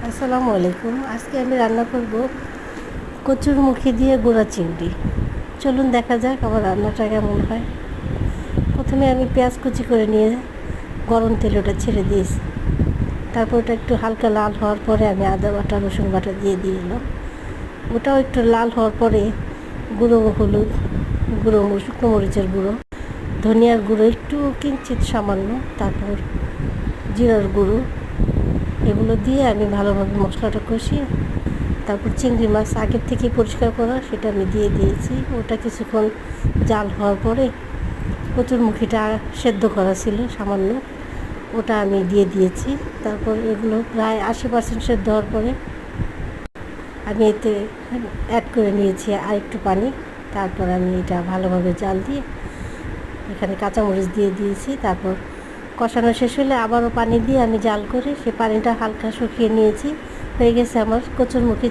আসসালামু আলাইকুম। আজকে আমি রান্না করব কচুরমুখী দিয়ে গুঁড়া চিংড়ি। চলুন দেখা যাক আমার রান্নাটা কেমন হয়। প্রথমে আমি পেঁয়াজ কুচি করে নিয়ে গরম তেলে ওটা ছেড়ে দিয়েছি। তারপর ওটা একটু হালকা লাল হওয়ার পরে আমি আদা বাটা রসুন বাটা দিয়ে দিলাম। ওটাও একটু লাল হওয়ার পরে গুঁড়ো হলুদ, শুকনো মরিচের গুঁড়ো, ধনিয়ার গুঁড়ো একটু কিঞ্চিত সামান্য, তারপর জিরার গুঁড়ো, এগুলো দিয়ে আমি ভালোভাবে মশলাটা কষিয়ে তারপর চিংড়ি মাছ আগের থেকে পরিষ্কার করা সেটা আমি দিয়ে দিয়েছি। ওটা কিছুক্ষণ জাল হওয়ার পরে কচুরমুখীটা সেদ্ধ করা ছিল সামান্য, ওটা আমি দিয়ে দিয়েছি। তারপর এগুলো প্রায় 80% সেদ্ধ হওয়ার পরে আমি এতে অ্যাড করে নিয়েছি আর একটু পানি। তারপর আমি এটা ভালোভাবে জাল দিয়ে এখানে কাঁচামরিচ দিয়ে দিয়েছি। তারপর কষানো শেষ হলে আবারও পানি দিয়ে আমি জাল করে সে পানিটা হালকা শুকিয়ে নিয়েছি। হয়ে গেছে আমার কচুরমুখী।